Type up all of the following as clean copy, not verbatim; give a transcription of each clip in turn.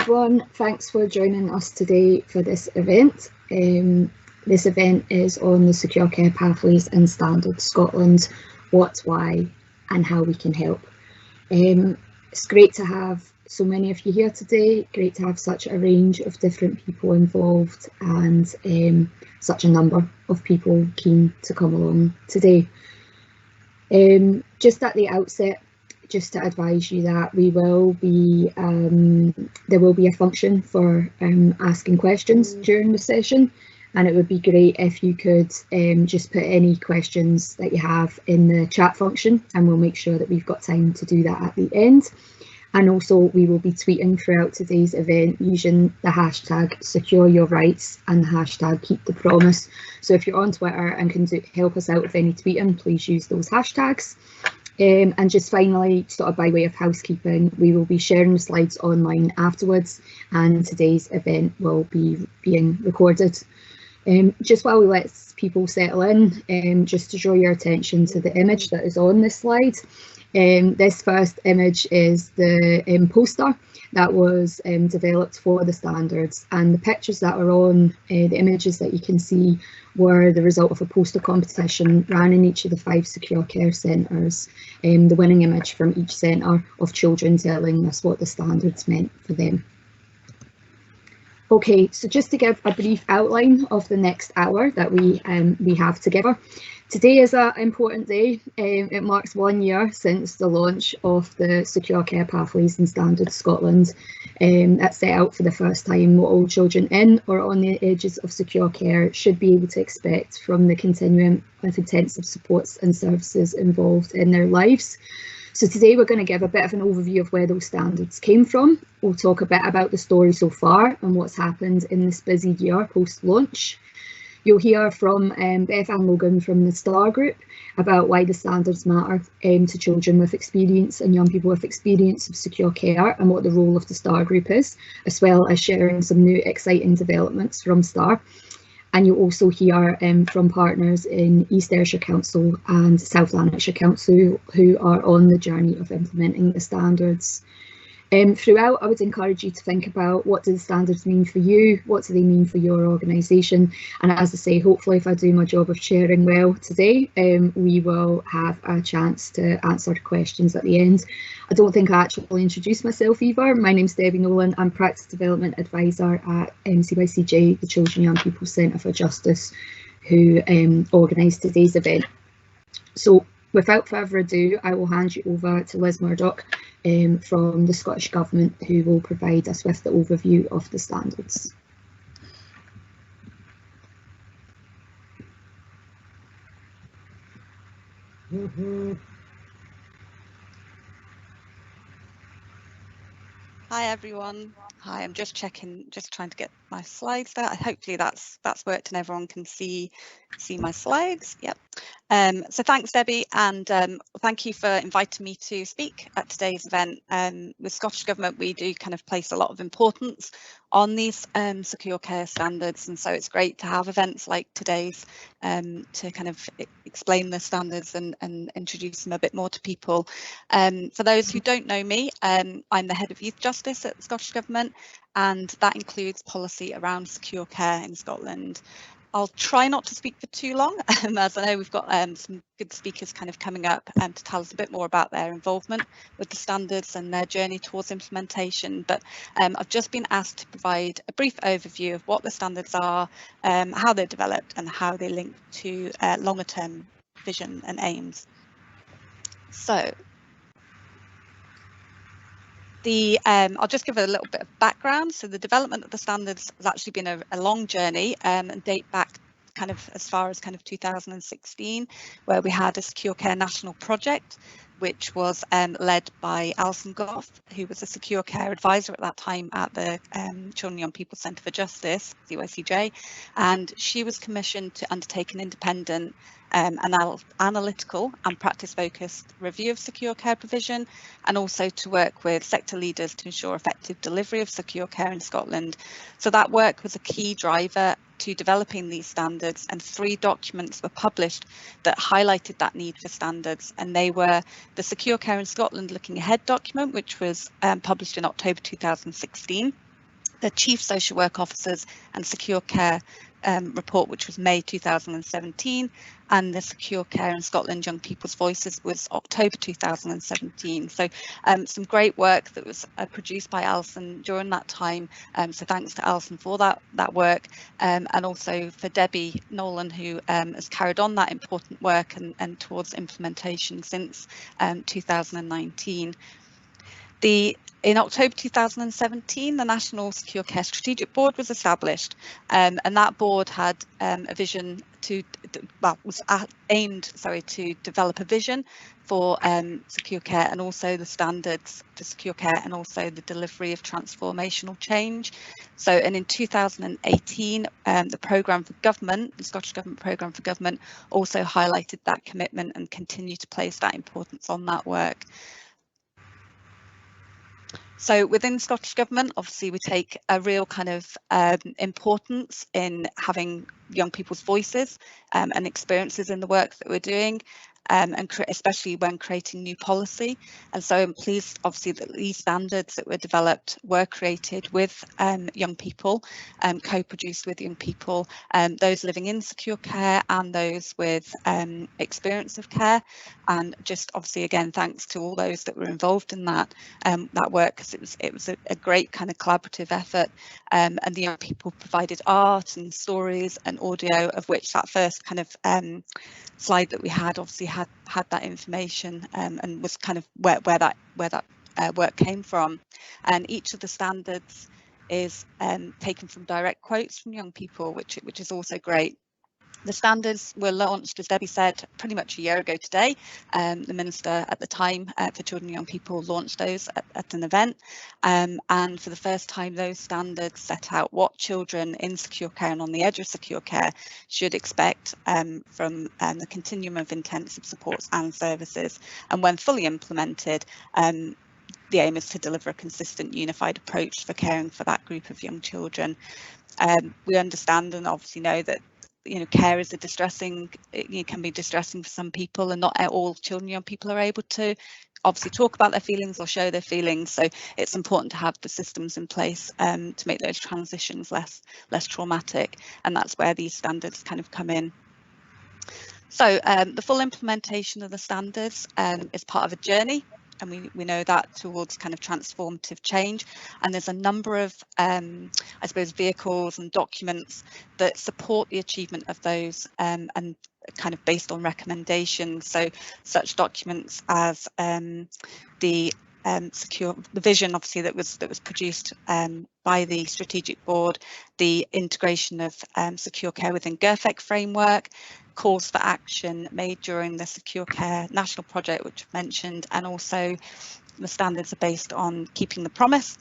everyone, thanks for joining us today for this event. This event is on the Secure Care Pathways and Standards Scotland, what, why and how we can help. It's great to have so many of you here today, great to have such a range of different people involved and such a number of people keen to come along today. Just at the outset, just to advise you that we will be there will be a function for asking questions during the session, and it would be great if you could just put any questions that you have in the chat function, and we'll make sure that we've got time to do that at the end. And also we will be tweeting throughout today's event using the hashtag #SecureYourRights and the hashtag #KeepThePromise. So if you're on Twitter and can help us out with any tweeting, please use those hashtags. And just finally, sort of by way of housekeeping, we will be sharing the slides online afterwards, and today's event will be being recorded. Just while we let people settle in, just to draw your attention to the image that is on this slide. This first image is the poster that was developed for the standards, and the pictures that are on the images that you can see were the result of a poster competition ran in each of the 5 secure care centres. The winning image from each centre of children telling us what the standards meant for them. Okay, so just to give a brief outline of the next hour that we have together. Today is an important day. It marks 1 year since the launch of the Secure Care Pathways and Standards Scotland. That set out for the first time what all children in or on the edges of secure care should be able to expect from the continuum of intensive supports and services involved in their lives. So today we're going to give a bit of an overview of where those standards came from. We'll talk a bit about the story so far and what's happened in this busy year post-launch. You'll hear from Beth-Anne and Logan from the STARR group about why the standards matter to children with experience and young people with experience of secure care and what the role of the STARR group is, as well as sharing some new exciting developments from STARR. And you'll also hear from partners in East Ayrshire Council and South Lanarkshire Council who are on the journey of implementing the standards. Throughout, I would encourage you to think about what do the standards mean for you, what do they mean for your organisation, and as I say, hopefully if I do my job of sharing well today, we will have a chance to answer questions at the end. I don't think I actually introduced myself either. My name's Debbie Nolan. I'm Practice Development Advisor at CYCJ, the Children and Young People Centre for Justice, who organised today's event. So without further ado, I will hand you over to Liz Murdoch from the Scottish Government, who will provide us with the overview of the standards. Hi everyone. Hi, I'm just checking, just trying to get my slides there. Hopefully that's worked and everyone can see my slides. Yep. So thanks Debbie, and thank you for inviting me to speak at today's event. With Scottish Government, we do kind of place a lot of importance on these secure care standards, and so it's great to have events like today's to kind of explain the standards and introduce them a bit more to people. For those who don't know me, I'm the Head of Youth Justice at the Scottish Government, and that includes policy around secure care in Scotland. I'll try not to speak for too long, as I know we've got some good speakers kind of coming up to tell us a bit more about their involvement with the standards and their journey towards implementation. But I've just been asked to provide a brief overview of what the standards are, how they're developed and how they link to longer term vision and aims. So I'll just give a little bit of background. So the development of the standards has actually been a long journey and date back kind of as far as kind of 2016, where we had a secure care national project, which was led by Alison Goff, who was a secure care advisor at that time at the Children and Young People Centre for Justice, CYCJ, and she was commissioned to undertake an independent analytical and practice-focused review of secure care provision, and also to work with sector leaders to ensure effective delivery of secure care in Scotland. So that work was a key driver to developing these standards, and 3 documents were published that highlighted that need for standards, and they were the Secure Care in Scotland Looking Ahead document, which was published in October 2016, the Chief Social Work Officers and Secure Care report, which was May 2017, and the Secure Care in Scotland Young People's Voices was October 2017. So some great work that was produced by Alison during that time. So thanks to Alison for that work, and also for Debbie Nolan, who has carried on that important work and towards implementation since 2019. In October 2017, the National Secure Care Strategic Board was established, and that board had a vision to, was aimed to develop a vision for secure care, and also the standards for secure care, and also the delivery of transformational change. So, and in 2018, the programme for government, the Scottish Government Programme for Government, also highlighted that commitment and continued to place that importance on that work. So within Scottish Government, obviously we take a real kind of importance in having young people's voices and experiences in the work that we're doing, and especially when creating new policy. And so I'm pleased, obviously, that these standards that were developed were created with young people, co-produced with young people, those living in secure care and those with experience of care. And just obviously, again, thanks to all those that were involved in that work, because it was a great kind of collaborative effort, and the young people provided art and stories and audio, of which that first kind of slide that we had obviously had that information, and was kind of where that work came from. And each of the standards is taken from direct quotes from young people, which is also great. The standards were launched, as Debbie said, pretty much a year ago today. The Minister at the time for Children and Young People launched those at an event, and for the first time those standards set out what children in secure care and on the edge of secure care should expect from the continuum of intensive supports and services. And when fully implemented, the aim is to deliver a consistent, unified approach for caring for that group of young children. We understand and obviously know that care is it can be distressing for some people, and not all children and young people are able to obviously talk about their feelings or show their feelings. So it's important to have the systems in place to make those transitions less traumatic, and that's where these standards kind of come in. So the full implementation of the standards is part of a journey, and we know that, towards kind of transformative change. And there's a number of, I suppose, vehicles and documents that support the achievement of those, and kind of based on recommendations. So such documents as the vision, obviously, that was produced by the strategic board, the integration of secure care within GERFEC framework, calls for action made during the Secure Care National Project, which I've mentioned, and also the standards are based on keeping the promise,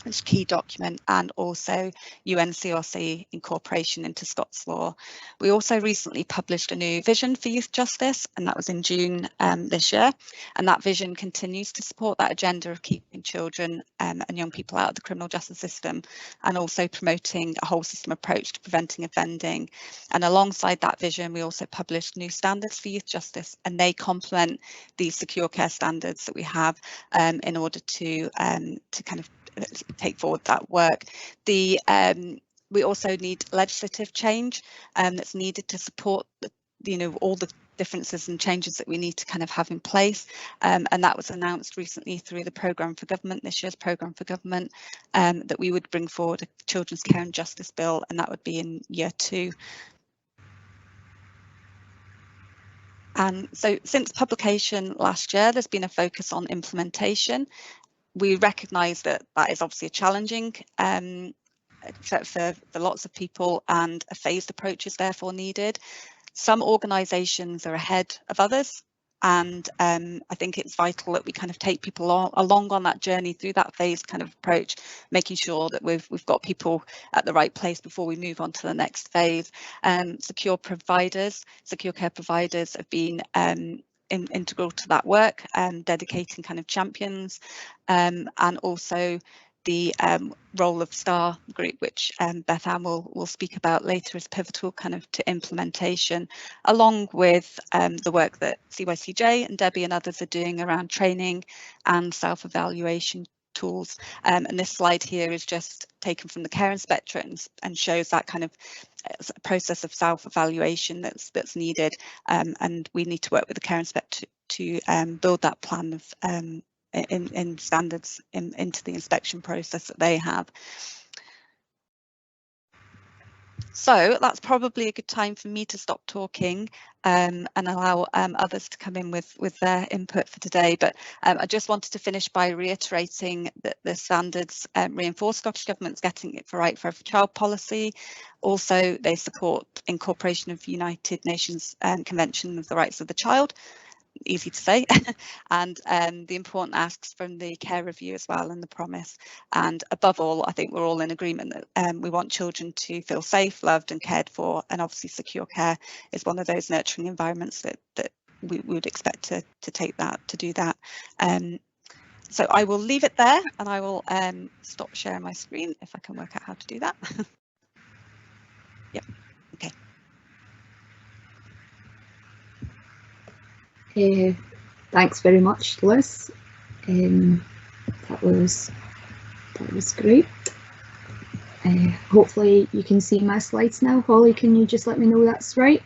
which is a key document, and also UNCRC incorporation into Scots law. We also recently published a new vision for youth justice, and that was in June this year. And that vision continues to support that agenda of keeping children and young people out of the criminal justice system, and also promoting a whole system approach to preventing offending. And alongside that vision, we also published new standards for youth justice, and they complement these secure care standards that we have in order to kind of take forward that work. We also need legislative change that's needed to support all the differences and changes that we need to kind of have in place, and that was announced recently through the programme for government, this year's programme for government, that we would bring forward a Children's Care and Justice Bill, and that would be in year 2. And so since publication last year, there's been a focus on implementation. We recognise that is obviously a challenging for lots of people, and a phased approach is therefore needed. Some organisations are ahead of others, and I think it's vital that we kind of take people along on that journey through that phased kind of approach, making sure that we've got people at the right place before we move on to the next phase. Secure care providers have been integral to that work, dedicating kind of champions, and also the role of STARR group, which Beth-Anne will speak about later, is pivotal kind of to implementation, along with the work that CYCJ and Debbie and others are doing around training and self-evaluation tools. And this slide here is just taken from the Care Inspectorate and shows that kind of process of self-evaluation that's needed, and we need to work with the Care Inspectorate to build that plan of in standards into the inspection process that they have. So that's probably a good time for me to stop talking and allow others to come in with their input for today. But I just wanted to finish by reiterating that the standards reinforce Scottish Government's Getting It Right for Every Child policy. Also, they support incorporation of United Nations Convention of the Rights of the Child. Easy to say, and the important asks from the care review as well, and the promise. And above all, I think we're all in agreement that we want children to feel safe, loved and cared for, and obviously secure care is one of those nurturing environments that we would expect to do that. So I will leave it there, and I will stop sharing my screen if I can work out how to do that. Yep. Okay. Thanks very much, Liz. That was great. Hopefully you can see my slides now. Holly, can you just let me know that's right?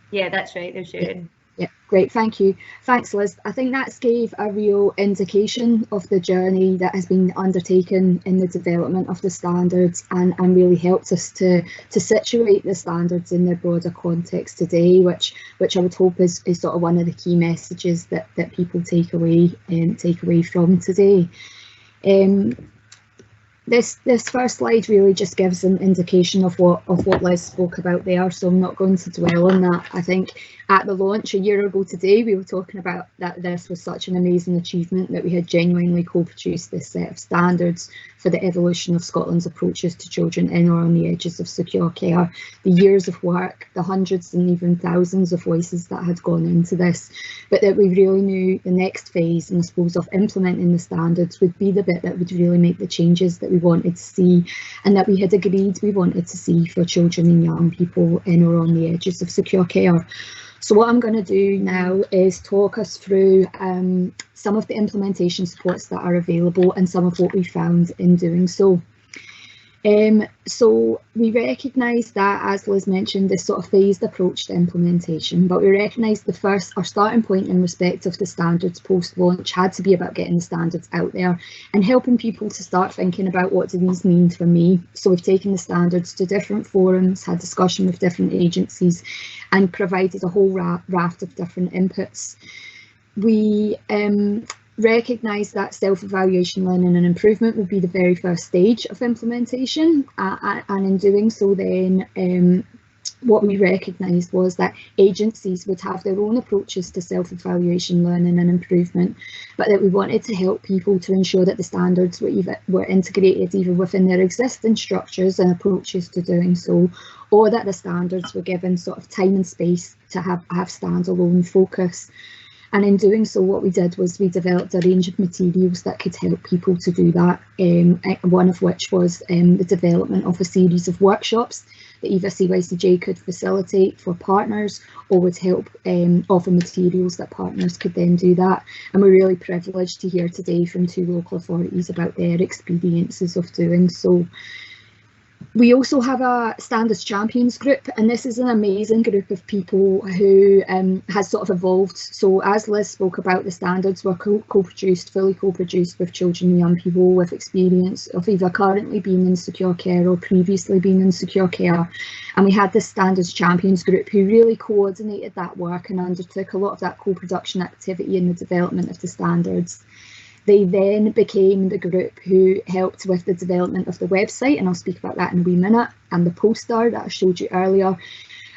Yeah, that's right. They're sharing. Yeah, great, thank you. Thanks, Liz. I think that's gave a real indication of the journey that has been undertaken in the development of the standards, and really helped us to situate the standards in their broader context today, which I would hope is sort of one of the key messages that people take away from today. This first slide really just gives an indication of what Liz spoke about there, so I'm not going to dwell on that. I think at the launch a year ago today, we were talking about that this was such an amazing achievement that we had genuinely co-produced this set of standards for the evolution of Scotland's approaches to children in or on the edges of secure care. The years of work, the hundreds and even thousands of voices that had gone into this, but that we really knew the next phase, and I suppose, of implementing the standards would be the bit that would really make the changes that we wanted to see, and that we had agreed we wanted to see for children and young people in or on the edges of secure care. So what I'm going to do now is talk us through some of the implementation supports that are available and some of what we found in doing so. So we recognise that, as Liz mentioned, this sort of phased approach to implementation, but we recognise our starting point in respect of the standards post-launch had to be about getting the standards out there and helping people to start thinking about what do these mean for me. So we've taken the standards to different forums, had discussion with different agencies, and provided a whole raft of different inputs. We recognise that self-evaluation, learning and improvement would be the very first stage of implementation, and in doing so then what we recognised was that agencies would have their own approaches to self-evaluation, learning and improvement, but that we wanted to help people to ensure that the standards were integrated either within their existing structures and approaches to doing so, or that the standards were given sort of time and space to have standalone focus. And in doing so, what we did was we developed a range of materials that could help people to do that, one of which was the development of a series of workshops that either CYCJ could facilitate for partners or would help offer materials that partners could then do that. And we're really privileged to hear today from 2 local authorities about their experiences of doing so. We also have a Standards Champions group, and this is an amazing group of people who has sort of evolved. So as Liz spoke about, the standards were fully co-produced with children and young people with experience of either currently being in secure care or previously being in secure care. And we had this Standards Champions group who really coordinated that work and undertook a lot of that co-production activity in the development of the standards. They then became the group who helped with the development of the website, and I'll speak about that in a wee minute, and the poster that I showed you earlier,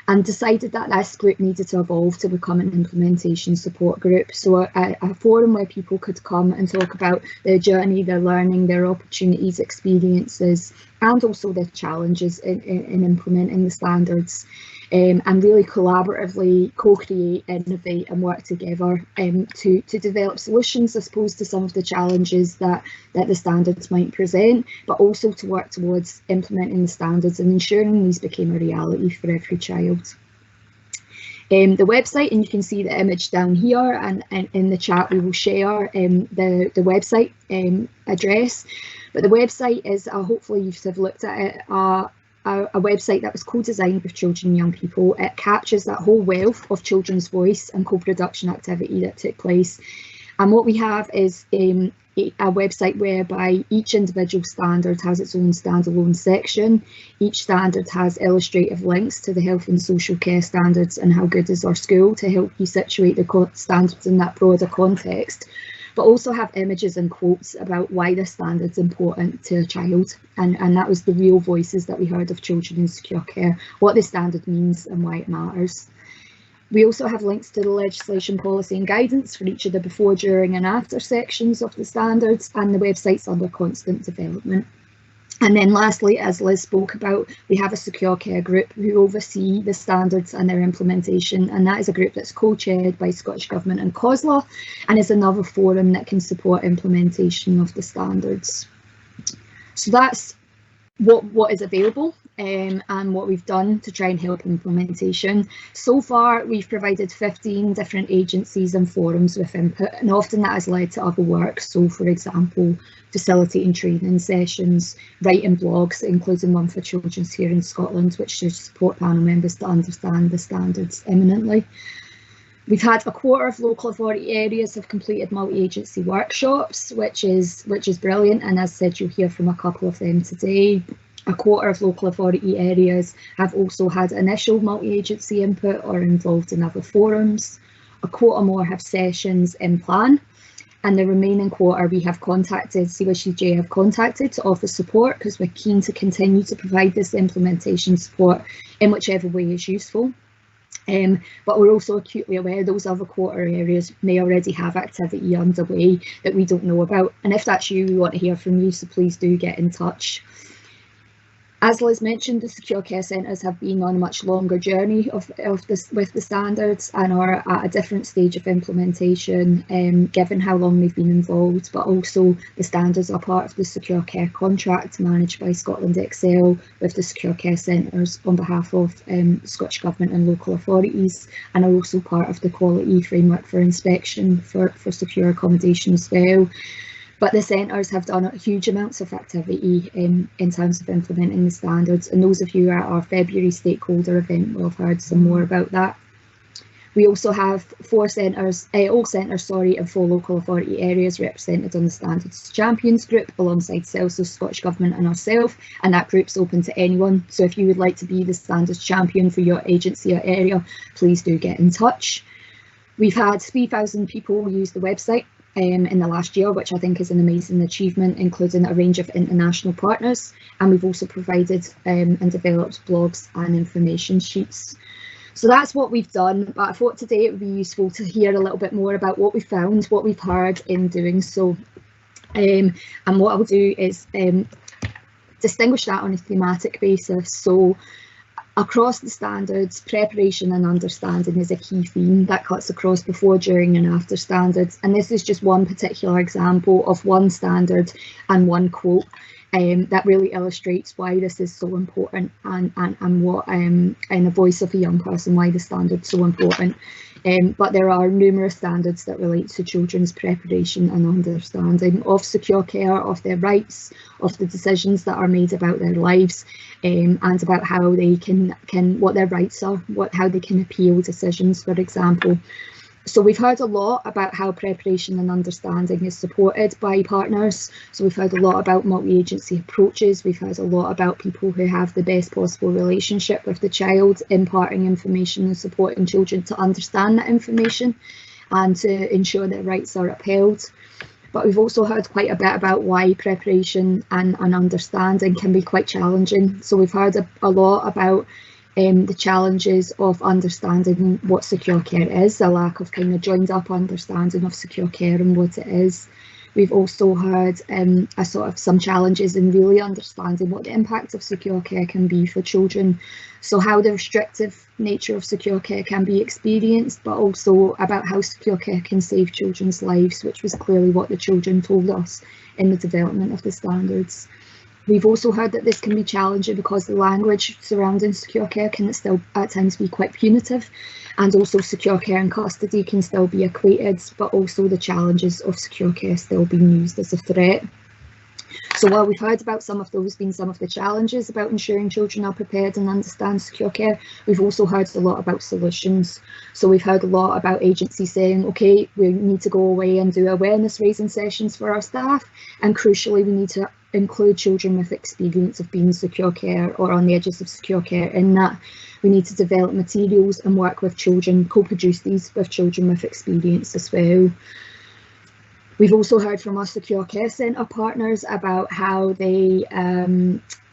and decided that this group needed to evolve to become an implementation support group. So a forum where people could come and talk about their journey, their learning, their opportunities, experiences, and also their challenges in implementing the standards. And really collaboratively co-create, innovate and work together to develop solutions, I suppose, to some of the challenges that the standards might present, but also to work towards implementing the standards and ensuring these became a reality for every child. the website, and you can see the image down here, and in the chat we will share the website address. But the website is, hopefully you have looked at it, a website that was co-designed with children and young people. It captures that whole wealth of children's voice and co-production activity that took place. And what we have is a website whereby each individual standard has its own standalone section. Each standard has illustrative links to the health and social care standards and how good is our school, to help you situate the standards in that broader context, but also have images and quotes about why this standard's important to a child. And that was the real voices that we heard of children in secure care, what this standard means and why it matters. We also have links to the legislation, policy and guidance for each of the before, during and after sections of the standards, and the website's under constant development. And then lastly, as Liz spoke about, we have a secure care group who oversee the standards and their implementation, and that is a group that's co-chaired by Scottish Government and COSLA, and is another forum that can support implementation of the standards. So that's what is available and what we've done to try and help implementation. So far, we've provided 15 different agencies and forums with input, and often that has led to other work. So, for example, facilitating training sessions, writing blogs, including one for Children's Here in Scotland, which should support panel members to understand the standards imminently. We've had a quarter of local authority areas have completed multi-agency workshops, which is brilliant, and as said, you'll hear from a couple of them today. A quarter of local authority areas have also had initial multi-agency input or involved in other forums. A quarter more have sessions in plan, and the remaining quarter we have contacted, CYCJ have contacted to offer support, because we're keen to continue to provide this implementation support in whichever way is useful. But we're also acutely aware those other quarter areas may already have activity underway that we don't know about. And if that's you, we want to hear from you, so please do get in touch. As Liz mentioned, the secure care centres have been on a much longer journey with the standards and are at a different stage of implementation, given how long they've been involved, but also the standards are part of the secure care contract managed by Scotland Excel with the secure care centres on behalf of Scottish Government and local authorities, and are also part of the quality framework for inspection for secure accommodation as well. But the centres have done huge amounts of activity in terms of implementing the standards, and those of you at our February stakeholder event will have heard some more about that. We also have all centres, and 4 local authority areas represented on the Standards Champions group alongside Celsius, Scottish Government and ourselves, and that group's open to anyone. So if you would like to be the Standards Champion for your agency or area, please do get in touch. We've had 3,000 people use the website in the last year, which I think is an amazing achievement, including a range of international partners, and we've also provided and developed blogs and information sheets. So that's what we've done, but I thought today it would be useful to hear a little bit more about what we found, what we've heard in doing so. And what I'll do is distinguish that on a thematic basis. So across the standards, preparation and understanding is a key theme that cuts across before, during and after standards. And this is just one particular example of one standard and one quote that really illustrates why this is so important, and what, in the voice of a young person, why the standard's so important. But there are numerous standards that relate to children's preparation and understanding of secure care, of their rights, of the decisions that are made about their lives, and about how they can what their rights are, how they can appeal decisions, for example. So we've heard a lot about how preparation and understanding is supported by partners. So we've heard a lot about multi-agency approaches. We've heard a lot about people who have the best possible relationship with the child, imparting information and supporting children to understand that information and to ensure their rights are upheld. But we've also heard quite a bit about why preparation and understanding can be quite challenging. So we've heard a lot about the challenges of understanding what secure care is, a lack of kind of joined up understanding of secure care and what it is. We've also heard some challenges in really understanding what the impact of secure care can be for children. So how the restrictive nature of secure care can be experienced, but also about how secure care can save children's lives, which was clearly what the children told us in the development of the standards. We've also heard that this can be challenging because the language surrounding secure care can still at times be quite punitive, and also secure care and custody can still be equated, but also the challenges of secure care still being used as a threat. So while we've heard about some of those being some of the challenges about ensuring children are prepared and understand secure care, we've also heard a lot about solutions. So we've heard a lot about agencies saying, okay, we need to go away and do awareness raising sessions for our staff, and crucially we need to include children with experience of being in secure care or on the edges of secure care in that. We need to develop materials and work with children, co-produce these with children with experience as well. We've also heard from our Secure Care Centre partners about how they,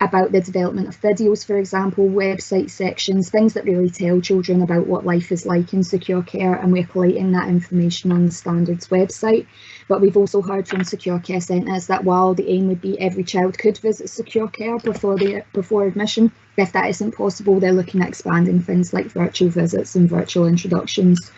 about the development of videos, for example, website sections, things that really tell children about what life is like in secure care, and we're collating that information on the Standards website. But we've also heard from Secure Care Centres that while the aim would be every child could visit secure care before admission, if that isn't possible, they're looking at expanding things like virtual visits and virtual introductions.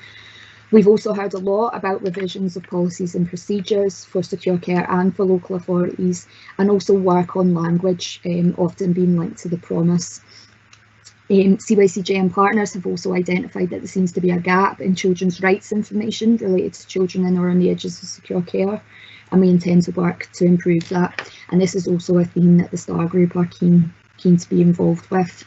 We've also heard a lot about revisions of policies and procedures for secure care and for local authorities, and also work on language, often being linked to the promise. CYCJ and partners have also identified that there seems to be a gap in children's rights information related to children in or on the edges of secure care, and we intend to work to improve that. And this is also a theme that the STARR group are keen to be involved with.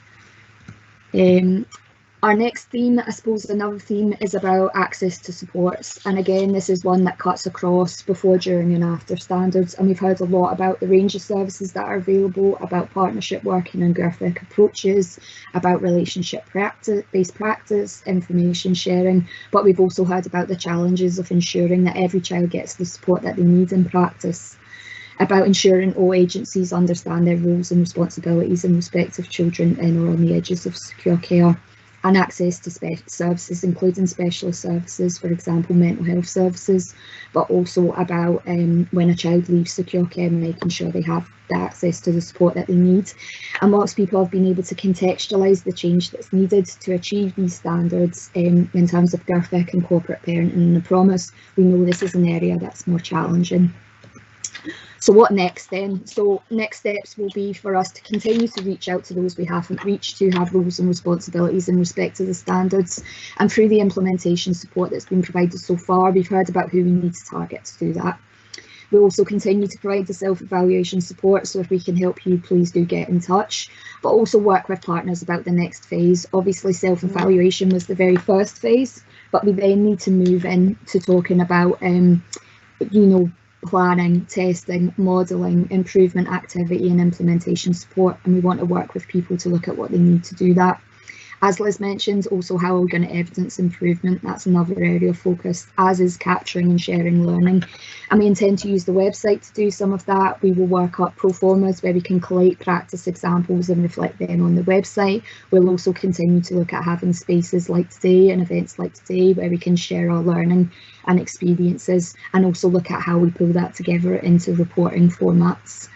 Our next theme, I suppose another theme, is about access to supports, and again this is one that cuts across before, during and after standards, and we've heard a lot about the range of services that are available, about partnership working and graphic approaches, about relationship based practice, information sharing, but we've also heard about the challenges of ensuring that every child gets the support that they need in practice, about ensuring all agencies understand their roles and responsibilities in respect of children in or on the edges of secure care, and access to services, including specialist services, for example, mental health services, but also about when a child leaves secure care, making sure they have the access to the support that they need. And whilst people have been able to contextualise the change that's needed to achieve these standards in terms of graphic and corporate parenting and the promise, we know this is an area that's more challenging. So what next then? So next steps will be for us to continue to reach out to those we haven't reached, who have roles and responsibilities in respect to the standards, and through the implementation support that's been provided so far, we've heard about who we need to target to do that. We'll also continue to provide the self-evaluation support, so if we can help you, please do get in touch, but also work with partners about the next phase. Obviously self-evaluation was the very first phase, but we then need to move into talking about planning, testing, modelling, improvement activity and implementation support, and we want to work with people to look at what they need to do that. As Liz mentioned, also how are we going to evidence improvement? That's another area of focus, as is capturing and sharing learning. And we intend to use the website to do some of that. We will work up pro formas where we can collate practice examples and reflect them on the website. We'll also continue to look at having spaces like today and events like today where we can share our learning and experiences, and also look at how we pull that together into reporting formats.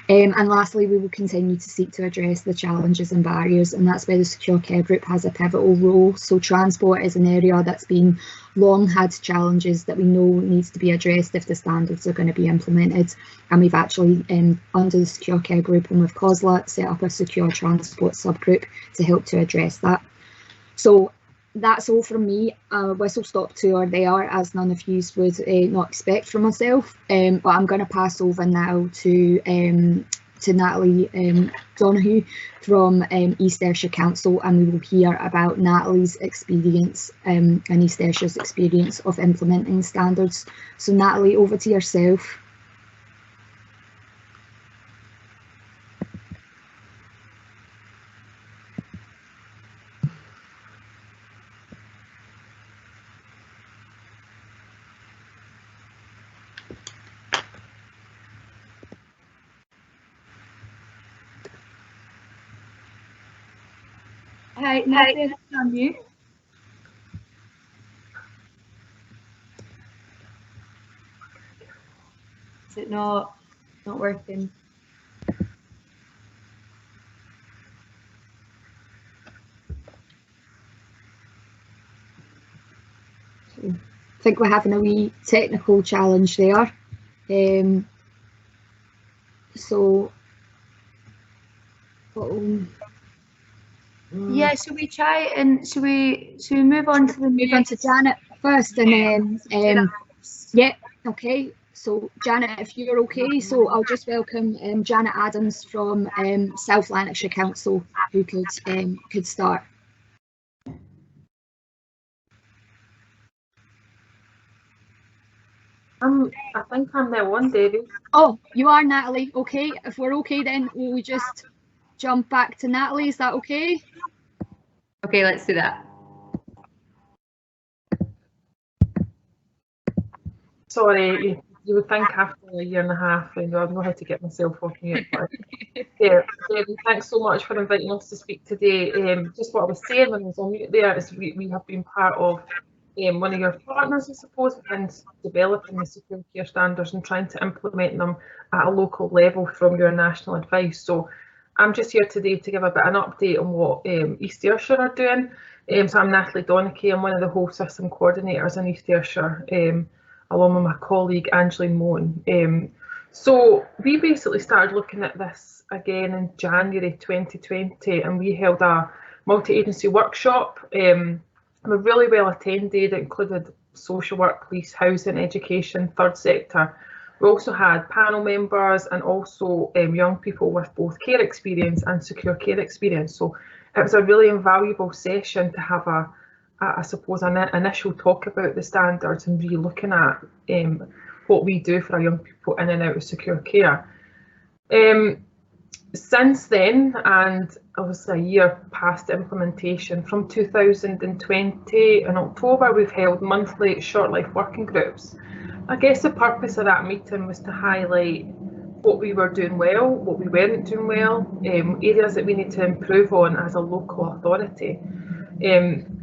And lastly, we will continue to seek to address the challenges and barriers, and that's where the Secure Care Group has a pivotal role. So transport is an area that's been long had challenges that we know needs to be addressed if the standards are going to be implemented, and we've actually under the Secure Care Group and with COSLA set up a secure transport subgroup to help to address that. So that's all from me. Whistle stop tour there, as none of you would not expect from myself, but I'm going to pass over now to Natalie Donaghy from East Ayrshire Council, and we will hear about Natalie's experience and East Ayrshire's experience of implementing standards. So Natalie, over to yourself. Hi, Natalie, can you? Is it not working? I think we're having a wee technical challenge there. So Yeah, should we try and should we move on to Janet first, and then yeah, okay. So Janet, if you're okay, so I'll just welcome Janet Adams from South Lanarkshire Council, who could start. I think I'm there one, Debbie. Oh, you are, Natalie. Okay, if we're okay, then will we just jump back to Natalie? Is that okay? Okay, let's do that. Sorry, you would think after a year and a half, I know how to get myself off mute. But yeah, Debbie, thanks so much for inviting us to speak today. Just what I was saying when I was on mute there is we have been part of one of your partners, I suppose, in developing the secure care standards and trying to implement them at a local level from your national advice. So I'm just here today to give a bit of an update on what East Ayrshire are doing. So I'm Natalie Donaghy. I'm one of the whole system coordinators in East Ayrshire, along with my colleague Angeline Moan. So we basically started looking at this again in January 2020, and we held a multi-agency workshop. We're really well attended. It included social work, police, housing, education, third sector. We also had panel members and also young people with both care experience and secure care experience. So it was a really invaluable session to have I suppose, an initial talk about the standards and really looking at what we do for our young people in and out of secure care. Since then, and obviously a year past implementation, from 2020 in October, we've held monthly short life working groups. I guess the purpose of that meeting was to highlight what we were doing well, what we weren't doing well, areas that we need to improve on as a local authority.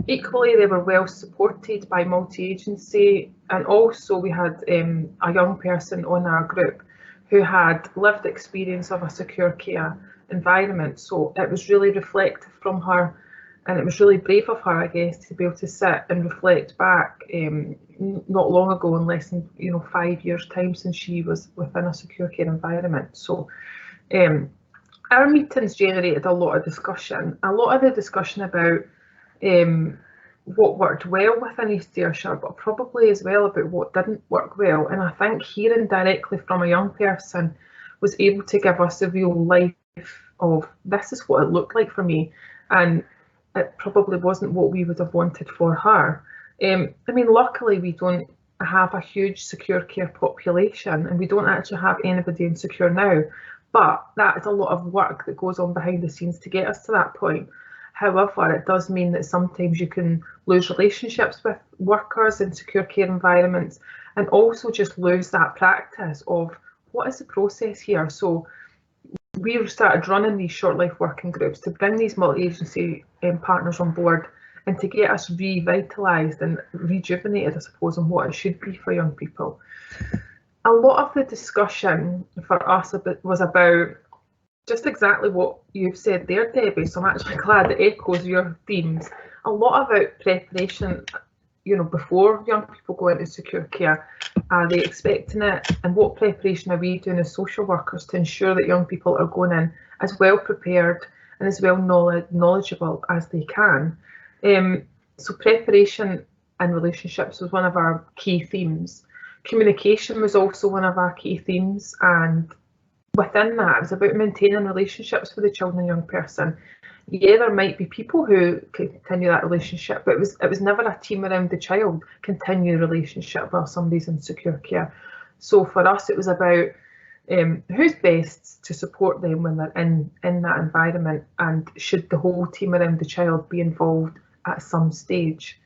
Equally, they were well supported by multi-agency, and also we had a young person on our group who had lived experience of a secure care environment. So it was really reflective from her, and it was really brave of her, I guess, to be able to sit and reflect back not long ago, in less than 5 years' time since she was within a secure care environment. So our meetings generated a lot of discussion. A lot of the discussion about what worked well within East Ayrshire, but probably as well about what didn't work well. And I think hearing directly from a young person was able to give us a real life of, this is what it looked like for me, and it probably wasn't what we would have wanted for her. I mean, luckily we don't have a huge secure care population, and we don't actually have anybody insecure now, but that is a lot of work that goes on behind the scenes to get us to that point. However, it does mean that sometimes you can lose relationships with workers in secure care environments, and also just lose that practice of what is the process here. So we started running these short life working groups to bring these multi-agency partners on board and to get us revitalised and rejuvenated, I suppose, on what it should be for young people. A lot of the discussion for us was about just exactly what you've said there, Debbie, so I'm actually glad it echoes your themes. A lot about preparation, before young people go into secure care. Are they expecting it? And what preparation are we doing as social workers to ensure that young people are going in as well prepared and as well knowledgeable as they can? So preparation and relationships was one of our key themes. Communication was also one of our key themes, and within that, it was about maintaining relationships with the child and young person. Yeah, there might be people who continue that relationship, but it was never a team around the child continue the relationship while somebody's in secure care. So for us, it was about who's best to support them when they're in that environment, and should the whole team around the child be involved at some stage.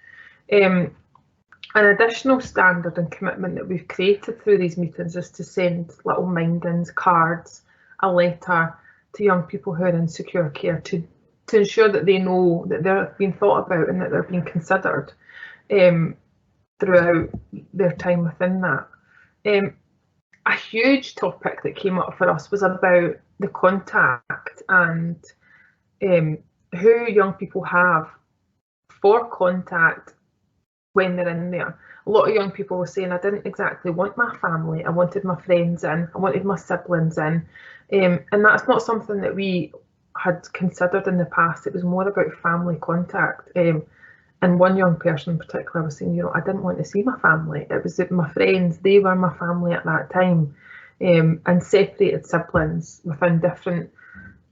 An additional standard and commitment that we've created through these meetings is to send little mindings, cards, a letter to young people who are in secure care to ensure that they know that they're being thought about and that they're being considered throughout their time within that. A huge topic that came up for us was about the contact and who young people have for contact when they're in there. A lot of young people were saying, I didn't exactly want my family, I wanted my friends in, I wanted my siblings in, and that's not something that we had considered in the past. It was more about family contact. And one young person in particular was saying, you know, I didn't want to see my family. It was my friends, they were my family at that time. And separated siblings within different,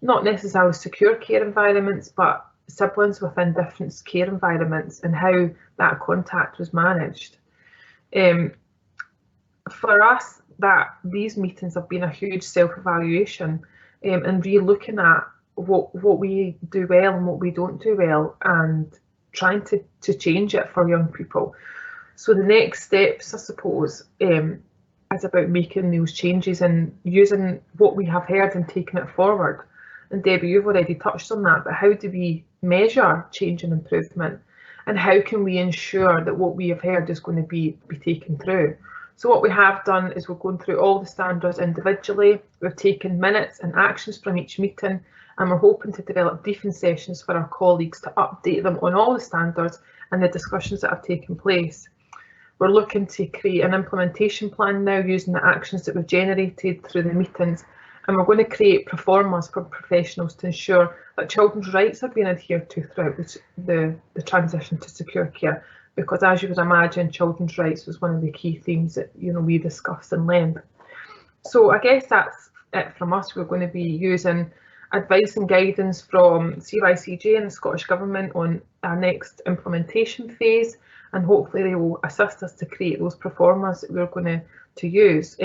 not necessarily secure care environments, but siblings within different care environments, and how that contact was managed. For us, these meetings have been a huge self-evaluation, and re-looking at what we do well and what we don't do well, and trying to change it for young people. So the next steps, I suppose, is about making those changes and using what we have heard and taking it forward. And Debbie, you've already touched on that, but how do we measure change and improvement? And how can we ensure that what we have heard is going to be taken through? So what we have done is we're going through all the standards individually. We've taken minutes and actions from each meeting, and we're hoping to develop briefing sessions for our colleagues to update them on all the standards and the discussions that have taken place. We're looking to create an implementation plan now using the actions that we've generated through the meetings, and we're going to create proformas for professionals to ensure that children's rights are being adhered to throughout the transition to secure care, because as you would imagine, children's rights was one of the key themes that, you know, we discussed in length. So I guess that's it from us. We're going to be using advice and guidance from CYCJ and the Scottish Government on our next implementation phase, and hopefully they will assist us to create those proformas that we're going to use.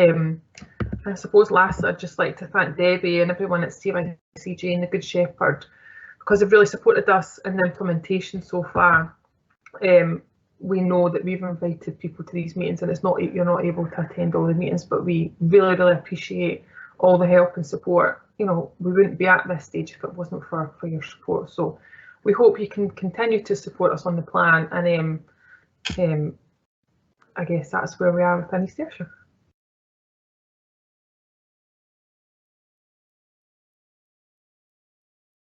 I suppose lastly, I'd just like to thank Debbie and everyone at CYCJ and the Good Shepherd, because they've really supported us in the implementation so far. We know that we've invited people to these meetings, and you're not able to attend all the meetings, but we really, really appreciate all the help and support. You know, we wouldn't be at this stage if it wasn't for your support. So we hope you can continue to support us on the plan, and I guess that's where we are with East Ayrshire.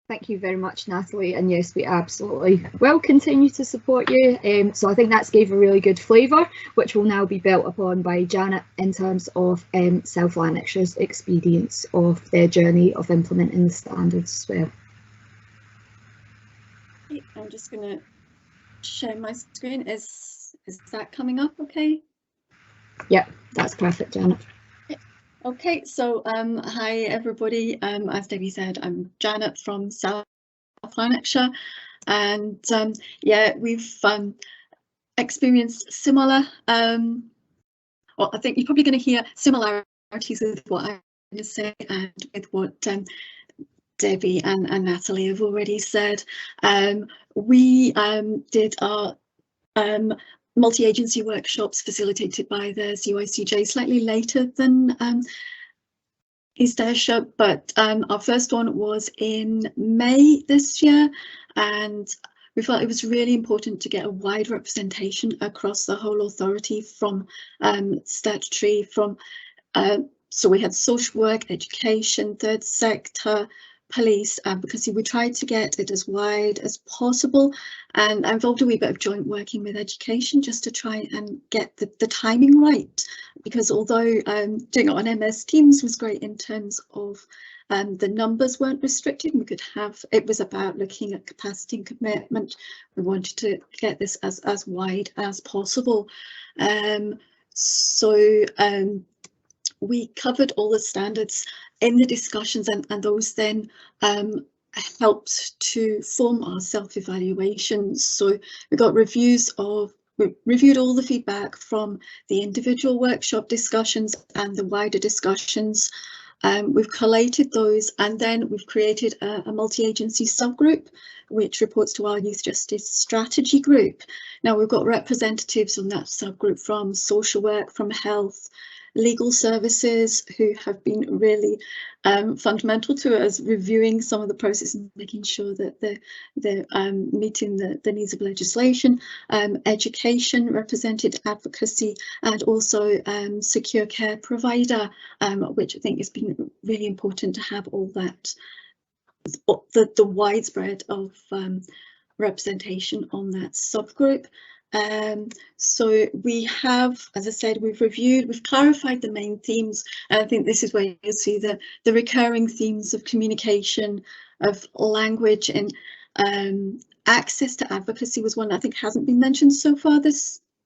Thank you very much, Natalie, and yes, we absolutely will continue to support you. So I think that's gave a really good flavour, which will now be built upon by Janet in terms of South Lanarkshire's experience of their journey of implementing the standards as well. I'm just going to share my screen. Is that coming up okay? Yep, that's perfect, Janet. Okay, so hi everybody. As Debbie said, I'm Janet from South Lanarkshire, and yeah, we've experienced similar. Well, I think you're probably going to hear similarities with what I'm going to say and with what Debbie and Natalie have already said. We did our multi-agency workshops facilitated by the CYCJ slightly later than East Ayrshire, but our first one was in May this year, and we felt it was really important to get a wide representation across the whole authority, from statutory, from so we had social work, education, third sector, police, because we tried to get it as wide as possible, and I involved a wee bit of joint working with education just to try and get the timing right, because although doing it on MS Teams was great in terms of the numbers weren't restricted, we could have, it was about looking at capacity and commitment. We wanted to get this as wide as possible. We covered all the standards in the discussions, and those then helped to form our self-evaluations. So we got reviews of, we reviewed all the feedback from the individual workshop discussions and the wider discussions. We've collated those, and then we've created a multi-agency subgroup which reports to our Youth Justice Strategy Group. Now we've got representatives on that subgroup from social work, from health, legal services, who have been really fundamental to us reviewing some of the process and making sure that they're meeting the needs of legislation. Education represented, advocacy, and also secure care provider, which I think has been really important to have all that, the widespread of representation on that subgroup. So we have, as I said, we've reviewed, we've clarified the main themes, and I think this is where you'll see the recurring themes of communication, of language, and access to advocacy was one I think hasn't been mentioned so far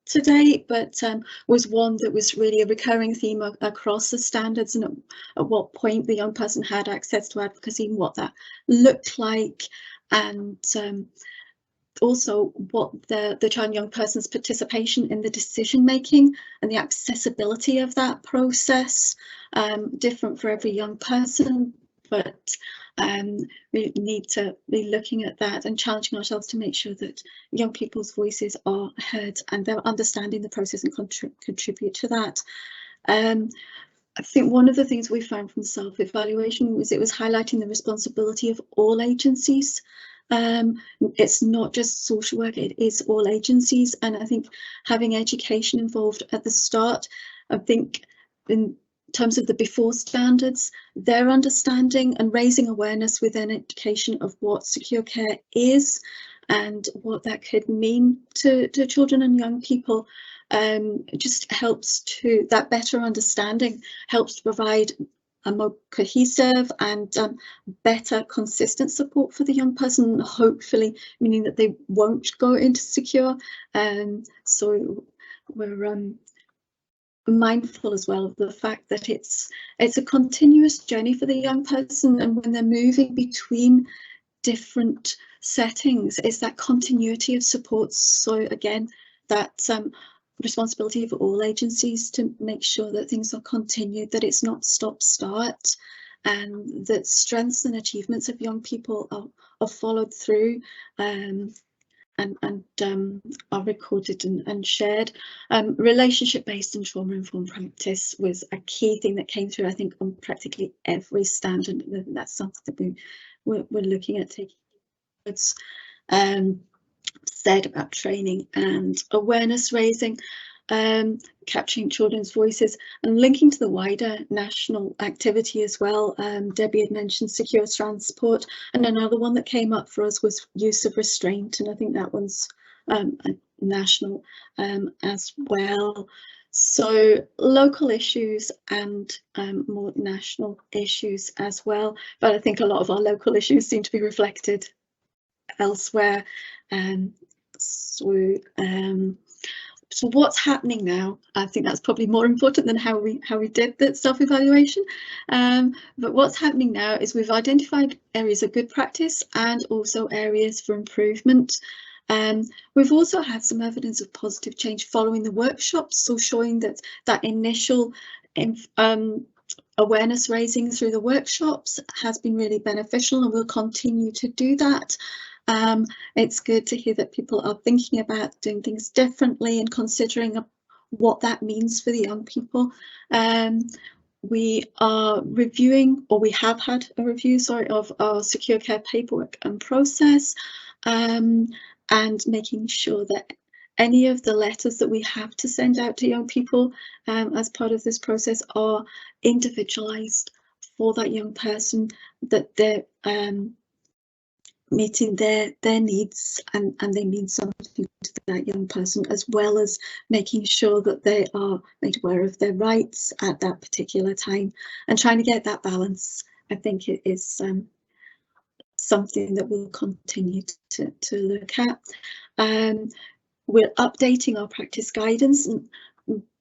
today, but was one that was really a recurring theme across the standards, and at what point the young person had access to advocacy and what that looked like, and also what the child and young person's participation in the decision making and the accessibility of that process, different for every young person, but we need to be looking at that and challenging ourselves to make sure that young people's voices are heard and they're understanding the process and contribute to that. I think one of the things we found from self-evaluation was it was highlighting the responsibility of all agencies. It's not just social work, it is all agencies, and I think having education involved at the start, I think in terms of the before standards, their understanding and raising awareness within education of what secure care is and what that could mean to children and young people, just helps to, that better understanding helps to provide a more cohesive and better consistent support for the young person, hopefully meaning that they won't go into secure. So we're mindful as well of the fact that it's a continuous journey for the young person, and when they're moving between different settings, it's that continuity of supports. So again, that responsibility of all agencies to make sure that things are continued, that it's not stop-start, and that strengths and achievements of young people are followed through and are recorded and shared. Relationship-based and trauma-informed practice was a key thing that came through, I think, on practically every standard. That's something that we're looking at taking forwards. Said about training and awareness raising, capturing children's voices and linking to the wider national activity as well. Debbie had mentioned secure transport, and another one that came up for us was use of restraint, and I think that one's national as well. So local issues and more national issues as well, but I think a lot of our local issues seem to be reflected elsewhere. So what's happening now? I think that's probably more important than how we did that self-evaluation. But what's happening now is we've identified areas of good practice and also areas for improvement. We've also had some evidence of positive change following the workshops, so showing that initial awareness raising through the workshops has been really beneficial, and we'll continue to do that. It's good to hear that people are thinking about doing things differently and considering what that means for the young people. We are reviewing, or we have had a review, sorry, of our secure care paperwork and process, and making sure that any of the letters that we have to send out to young people as part of this process are individualised for that young person, that they're meeting their needs and they mean something to that young person, as well as making sure that they are made aware of their rights at that particular time, and trying to get that balance. I think it is something that we'll continue to look at. We're updating our practice guidance, and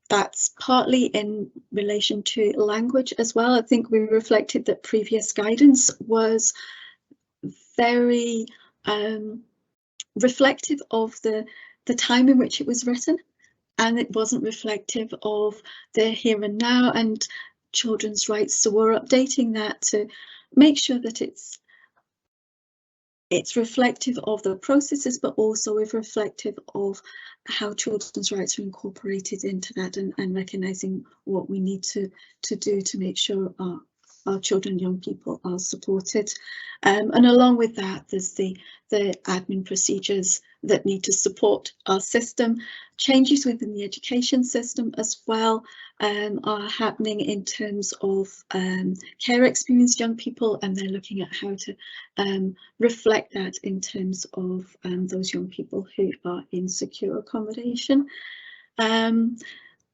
that's partly in relation to language as well. I think we reflected that previous guidance was very reflective of the time in which it was written, and it wasn't reflective of the here and now and children's rights. So we're updating that to make sure that it's reflective of the processes, but also is reflective of how children's rights are incorporated into that, and recognising what we need to do to make sure our children and young people are supported. And along with that, there's the admin procedures that need to support our system. Changes within the education system as well are happening in terms of care experienced young people, and they're looking at how to reflect that in terms of those young people who are in secure accommodation.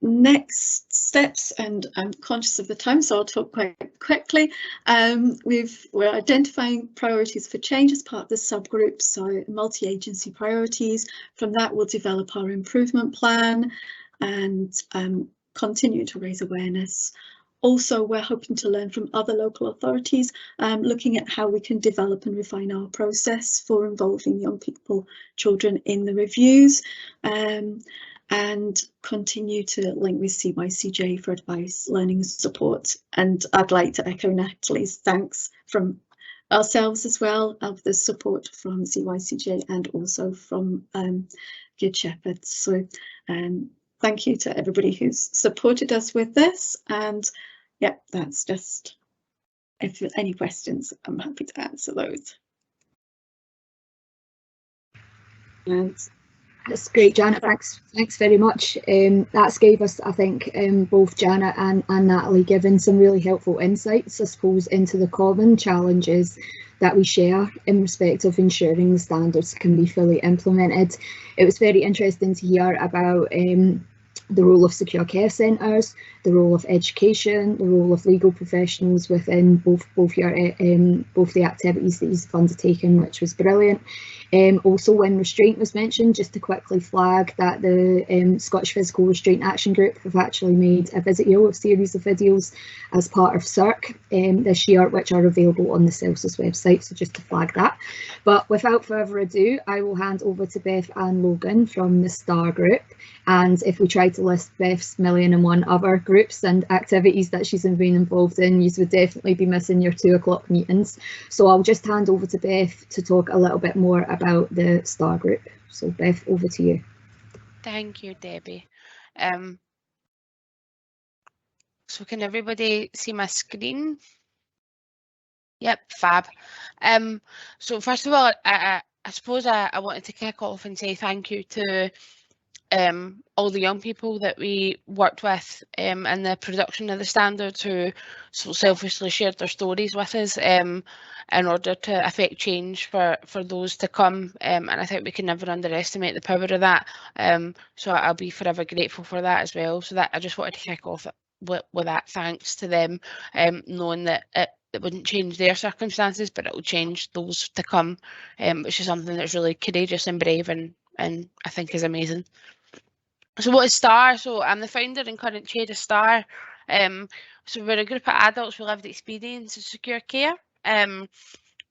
next steps, and I'm conscious of the time, so I'll talk quite quickly. We're identifying priorities for change as part of the subgroup, so multi-agency priorities. From that, we'll develop our improvement plan and continue to raise awareness. Also, we're hoping to learn from other local authorities, looking at how we can develop and refine our process for involving young people, children in the reviews, and continue to link with CYCJ for advice, learning and support. And I'd like to echo Natalie's thanks from ourselves as well, of the support from CYCJ and also from Good Shepherd. So thank you to everybody who's supported us with this. And yeah, that's just, if there's any questions, I'm happy to answer those. And that's great, Janet. Thanks very much. That's gave us, I think, both Janet and Natalie given some really helpful insights, I suppose, into the common challenges that we share in respect of ensuring the standards can be fully implemented. It was very interesting to hear about the role of secure care centres, the role of education, the role of legal professionals within both the activities that you've undertaken, which was brilliant. Also, when restraint was mentioned, just to quickly flag that the Scottish Physical Restraint Action Group have actually made a series of videos as part of CYRC this year, which are available on the Celsius website, so just to flag that. But without further ado, I will hand over to Beth-Anne Logan from the STARR group. And if we try to list Beth's 1,001 other groups and activities that she's been involved in, you would definitely be missing your 2 o'clock meetings. So I'll just hand over to Beth to talk a little bit more about the STARR group. So Beth, over to you. Thank you, Debbie. So can everybody see my screen? Yep, fab. So first of all, I suppose I wanted to kick off and say thank you to all the young people that we worked with in the production of the standards, who so selfishly shared their stories with us in order to affect change for those to come, and I think we can never underestimate the power of that. So I'll be forever grateful for that as well. So that I just wanted to kick off with that thanks to them, knowing that it wouldn't change their circumstances, but it will change those to come, which is something that's really courageous and brave, and I think is amazing. So what is STARR? So I'm the founder and current chair of STARR. So we're a group of adults with lived experience in secure care.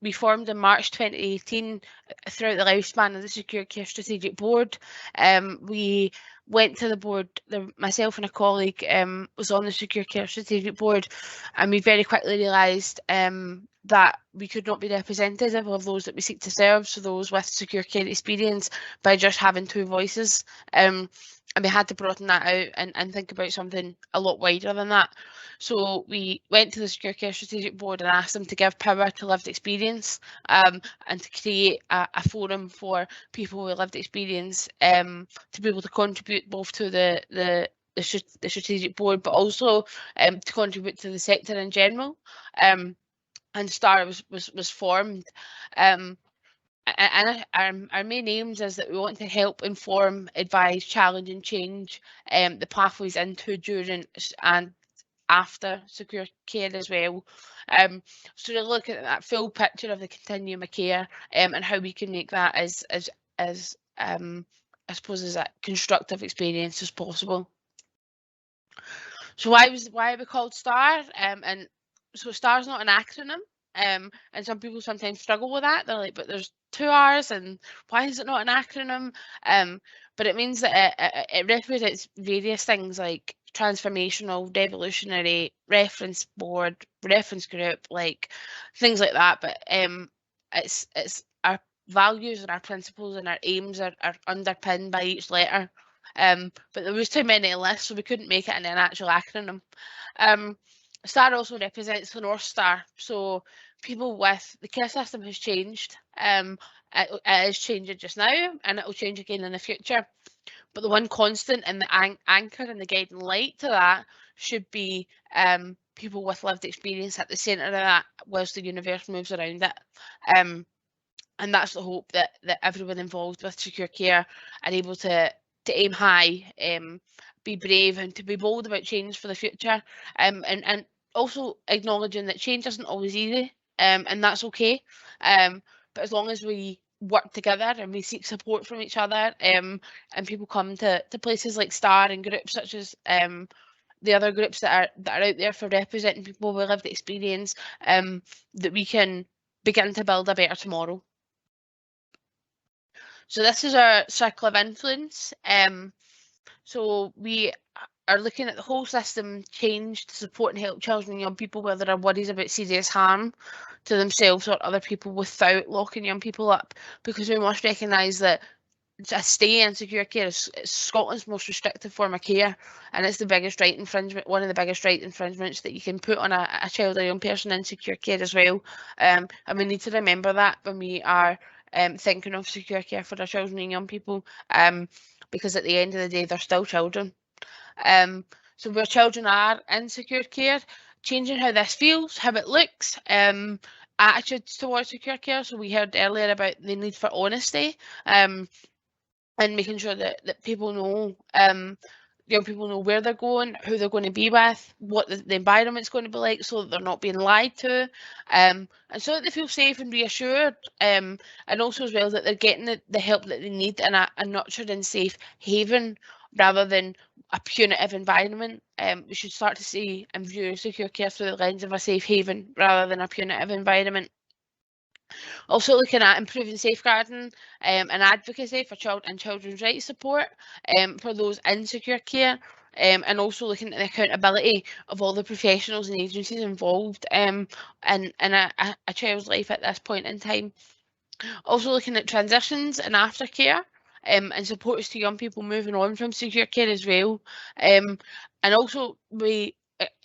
We formed in March 2018 throughout the lifespan of the Secure Care Strategic Board. We went to the board, myself and a colleague was on the Secure Care Strategic Board, and we very quickly realised that we could not be representative of those that we seek to serve, so those with secure care experience, by just having 2 voices. And we had to broaden that out and think about something a lot wider than that. So we went to the Secure Care Strategic Board and asked them to give power to lived experience, and to create a forum for people with lived experience to be able to contribute both to the strategic board, but also to contribute to the sector in general. And STARR was formed. And our main aims is that we want to help inform, advise, challenge and change the pathways into, during and after secure care as well. So to look at that full picture of the continuum of care, and how we can make that as I suppose as a constructive experience as possible. So why are we called STARR? And so STARR is not an acronym. And some people sometimes struggle with that. They're like, but there's 2 R's, and why is it not an acronym? But it means that it represents various things like transformational, revolutionary, reference board, reference group, like things like that. But it's our values and our principles and our aims are underpinned by each letter. But there was too many lists, so we couldn't make it in an actual acronym. STARR also represents the North Star. So people with the care system has changed. It is changing just now, and it will change again in the future. But the one constant and the anchor and the guiding light to that should be people with lived experience at the centre of that, whilst the universe moves around it. And that's the hope that everyone involved with secure care are able to aim high, be brave and to be bold about change for the future, and also acknowledging that change isn't always easy, and that's okay, but as long as we work together and we seek support from each other, and people come to places like STARR and groups such as the other groups that are out there for representing people with lived experience, that we can begin to build a better tomorrow. So this is our circle of influence. So we are looking at the whole system change to support and help children and young people where there are worries about serious harm to themselves or other people without locking young people up, because we must recognise that a stay in secure care is Scotland's most restrictive form of care, and it's the biggest right infringement, one of the biggest right infringements that you can put on a child or young person in secure care as well. And we need to remember that when we are thinking of secure care for our children and young people, because at the end of the day they're still children. So where children are in secure care, changing how this feels, how it looks, attitudes towards secure care. So we heard earlier about the need for honesty, and making sure that people know, young people know where they're going, who they're going to be with, what the environment's going to be like, so that they're not being lied to, and so that they feel safe and reassured, and also as well that they're getting the help that they need in a nurtured and safe haven rather than a punitive environment. We should start to see and view secure care through the lens of a safe haven rather than a punitive environment. Also looking at improving safeguarding and advocacy for children's rights support for those in secure care, and also looking at the accountability of all the professionals and agencies involved in a child's life at this point in time. Also looking at transitions and aftercare, and supports to young people moving on from secure care as well. And also we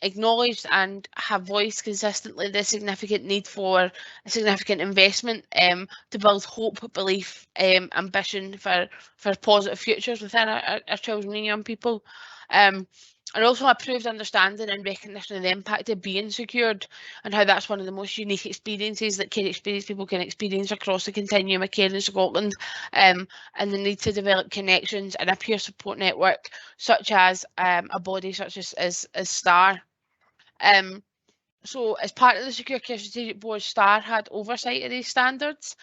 acknowledged and have voiced consistently the significant need for a significant investment to build hope, belief, ambition for positive futures within our children and young people. And also improved understanding and recognition of the impact of being secured and how that's one of the most unique experiences that care experienced people can experience across the continuum of care in Scotland, and the need to develop connections and a peer support network such as a body such as STARR. So as part of the Secure Care Strategic Board, STARR had oversight of these standards.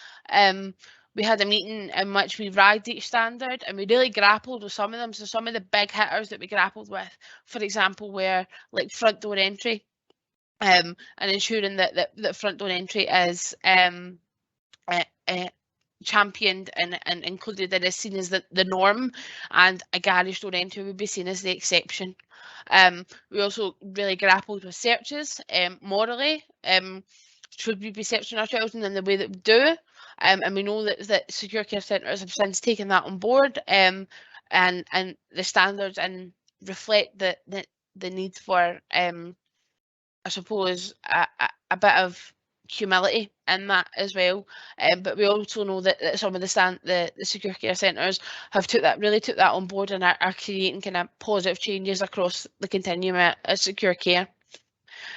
We had a meeting in which we ragged each standard and we really grappled with some of them. So some of the big hitters that we grappled with, for example, were like front door entry, and ensuring that front door entry is championed and included and is seen as the norm, and a garage door entry would be seen as the exception. We also really grappled with searches morally. Should we be searching our children in the way that we do? And we know that secure care centres have since taken that on board, and the standards and reflect the need for, I suppose, a bit of humility in that as well. But we also know that some of the secure care centres have took that on board and are creating kind of positive changes across the continuum of secure care.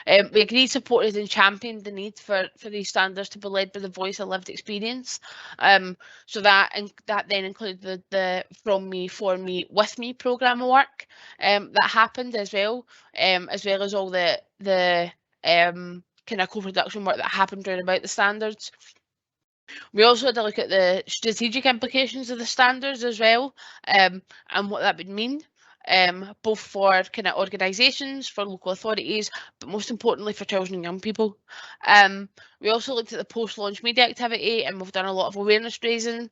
We agreed, supported and championed the need for these standards to be led by the voice of lived experience. So that then included the From Me, For Me, With Me programme of work that happened as well as all the kind of co-production work that happened round about the standards. We also had to look at the strategic implications of the standards as well, and what that would mean. Both for kind of organisations, for local authorities, but most importantly for children and young people. We also looked at the post-launch media activity, and we've done a lot of awareness raising.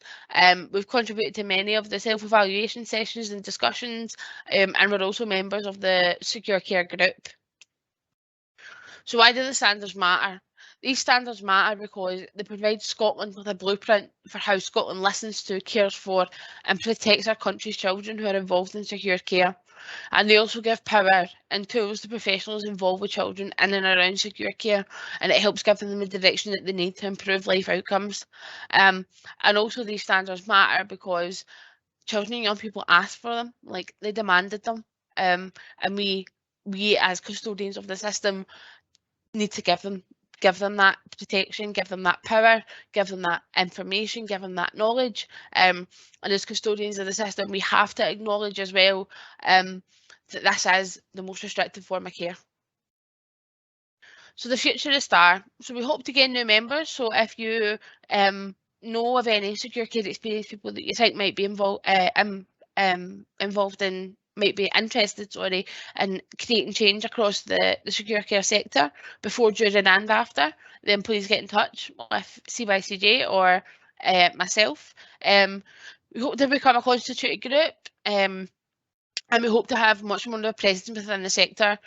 We've contributed to many of the self-evaluation sessions and discussions, and we're also members of the Secure Care group. So why do the standards matter? These standards matter because they provide Scotland with a blueprint for how Scotland listens to, cares for and protects our country's children who are involved in secure care. And they also give power and tools to professionals involved with children in and around secure care, and it helps give them the direction that they need to improve life outcomes. And also these standards matter because children and young people asked for them, like they demanded them, and we as custodians of the system need to give them that protection, give them that power, give them that information, give them that knowledge. And as custodians of the system, we have to acknowledge as well that this is the most restrictive form of care. So the future of STARR. So we hope to gain new members. So if you know of any secure care experienced people that you think might be involved in, might be interested, in creating change across the secure care sector before, during and after, then please get in touch with CYCJ or myself. We hope to become a constituted group, and we hope to have much more of a presence within the sector.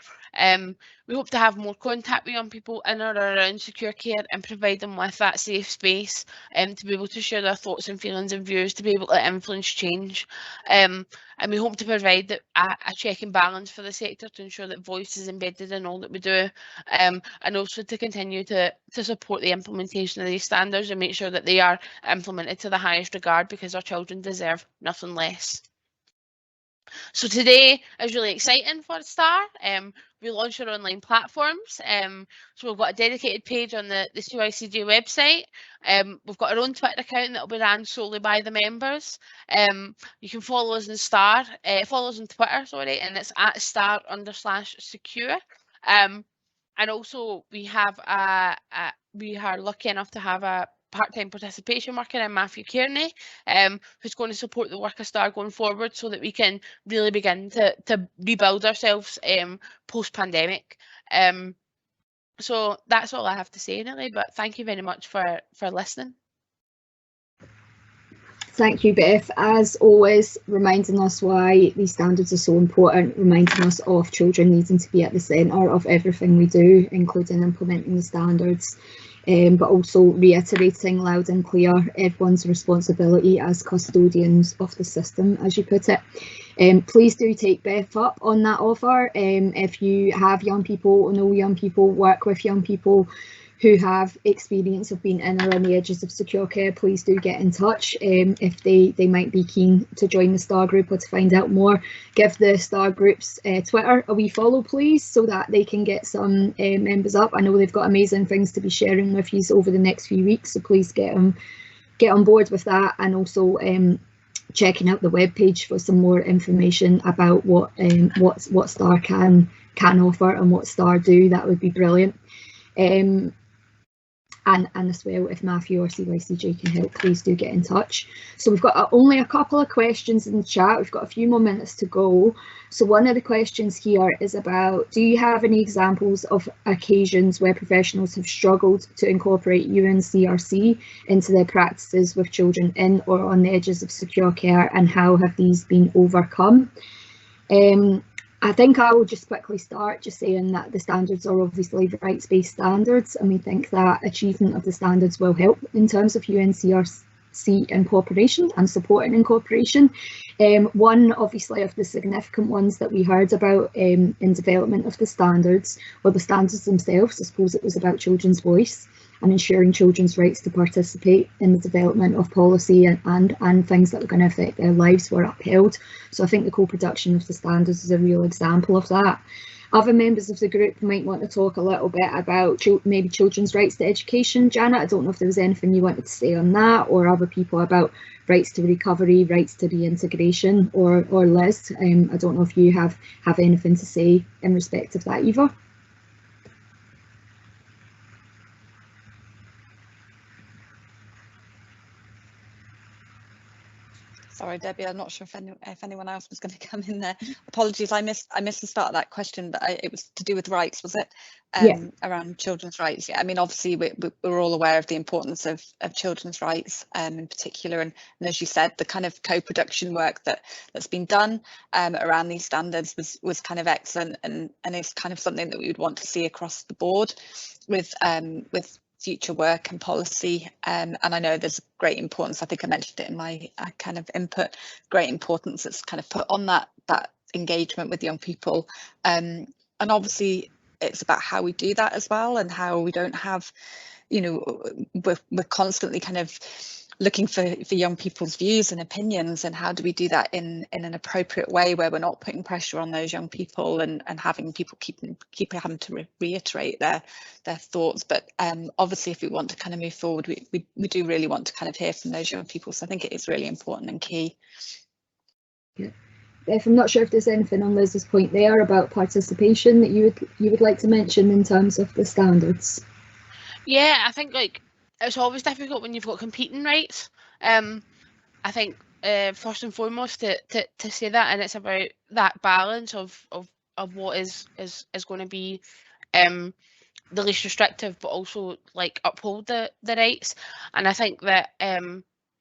We hope to have more contact with young people in or around secure care and provide them with that safe space to be able to share their thoughts and feelings and views, to be able to influence change. And we hope to provide a check and balance for the sector to ensure that voice is embedded in all that we do, and also to continue to support the implementation of these standards and make sure that they are implemented to the highest regard, because our children deserve nothing less. So today is really exciting for STARR. We launched our online platforms. So we've got a dedicated page on the CYCJ website. We've got our own Twitter account that will be ran solely by the members. You can follow us on STARR, follow us on Twitter, sorry, and it's at @STARR_secure. And also we have we are lucky enough to have a part-time participation worker in Matthew Kearney, who's going to support the work of STARR going forward, so that we can really begin to rebuild ourselves post-pandemic. So that's all I have to say, Natalie, but thank you very much for listening. Thank you, Beth. As always, reminding us why these standards are so important, reminding us of children needing to be at the centre of everything we do, including implementing the standards, but also reiterating loud and clear everyone's responsibility as custodians of the system, as you put it. Please do take Beth up on that offer. If you have young people or know young people, work with young people who have experience of being in or on the edges of secure care, please do get in touch if they might be keen to join the STARR group or to find out more. Give the STARR group's Twitter a wee follow, please, so that they can get some members up. I know they've got amazing things to be sharing with you over the next few weeks, so please get on board with that, and also checking out the webpage for some more information about what STARR can offer and what STARR do. That would be brilliant. And as well, if Matthew or CYCJ can help, please do get in touch. So we've got only a couple of questions in the chat. We've got a few more minutes to go. So one of the questions here is about, do you have any examples of occasions where professionals have struggled to incorporate UNCRC into their practices with children in or on the edges of secure care, and how have these been overcome? I think I will just quickly start just saying that the standards are obviously rights-based standards, and we think that achievement of the standards will help in terms of UNCRC incorporation and supporting incorporation. One, obviously, of the significant ones that we heard about in development of the standards were the standards themselves. I suppose it was about children's voice and ensuring children's rights to participate in the development of policy and things that are going to affect their lives were upheld. So I think the co-production of the standards is a real example of that. Other members of the group might want to talk a little bit about maybe children's rights to education. Janet, I don't know if there was anything you wanted to say on that, or other people about rights to recovery, rights to reintegration, or Liz. I don't know if you have anything to say in respect of that either. Sorry, Debbie, I'm not sure if anyone else was going to come in there. Apologies, I missed the start of that question, but it was to do with rights, was it? Yeah. Around children's rights. Yeah, I mean, obviously we're all aware of the importance of children's rights in particular, and as you said, the kind of co-production work that's been done around these standards was kind of excellent, and is kind of something that we would want to see across the board with future work and policy, and I know there's great importance, I think I mentioned it in my kind of input, great importance that's kind of put on that engagement with young people, and obviously it's about how we do that as well, and how we don't have, you know, we're constantly kind of looking for young people's views and opinions, and how do we do that in an appropriate way where we're not putting pressure on those young people and having people keep having to reiterate their thoughts. But obviously if we want to kind of move forward, we do really want to kind of hear from those young people, so I think it is really important and key. Beth, I'm not sure if there's anything on Liz's point there about participation that you would like to mention in terms of the standards. Yeah, I think like it's always difficult when you've got competing rights. I think first and foremost to say that, and it's about that balance of what is going to be the least restrictive, but also like uphold the rights. And I think that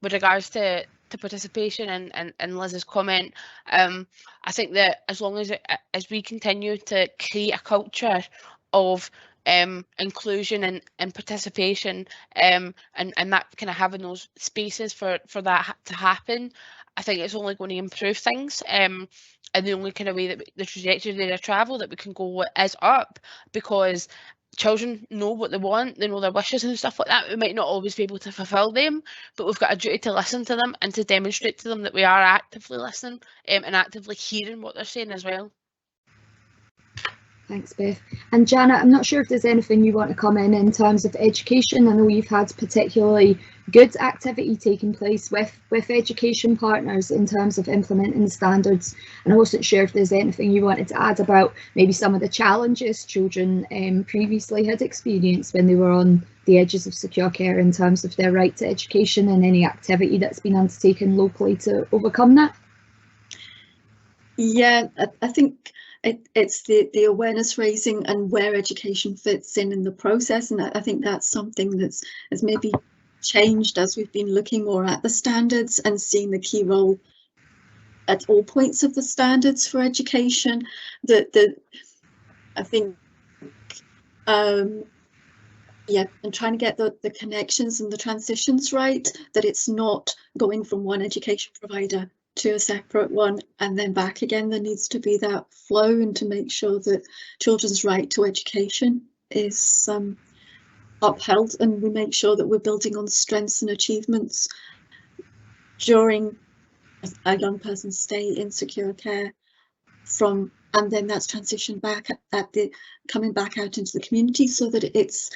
with regards to participation and Liz's comment, I think that as long as we continue to create a culture of inclusion and participation, and that kind of having those spaces for that to happen, I think it's only going to improve things. And the only kind of way that the trajectory of travel that we can go is up, because children know what they want, they know their wishes and stuff like that. We might not always be able to fulfil them, but we've got a duty to listen to them and to demonstrate to them that we are actively listening and actively hearing what they're saying as well. Thanks, Beth. And Janet, I'm not sure if there's anything you want to come in terms of education. I know you've had particularly good activity taking place with education partners in terms of implementing the standards, and I wasn't sure if there's anything you wanted to add about maybe some of the challenges children previously had experienced when they were on the edges of secure care in terms of their right to education, and any activity that's been undertaken locally to overcome that. Yeah, I think it's the awareness raising and where education fits in the process, and I think that's something that's has maybe changed as we've been looking more at the standards and seeing the key role at all points of the standards for education. I think yeah, and trying to get the connections and the transitions right, that it's not going from one education provider to a separate one and then back again. There needs to be that flow, and to make sure that children's right to education is upheld, and we make sure that we're building on strengths and achievements during a young person's stay in secure care, and then that's transitioned back coming back out into the community, so that it's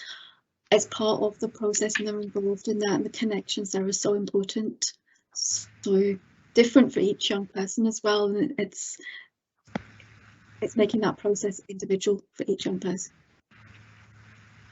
as part of the process and they're involved in that, and the connections there are so important. So different for each young person as well, and it's making that process individual for each young person.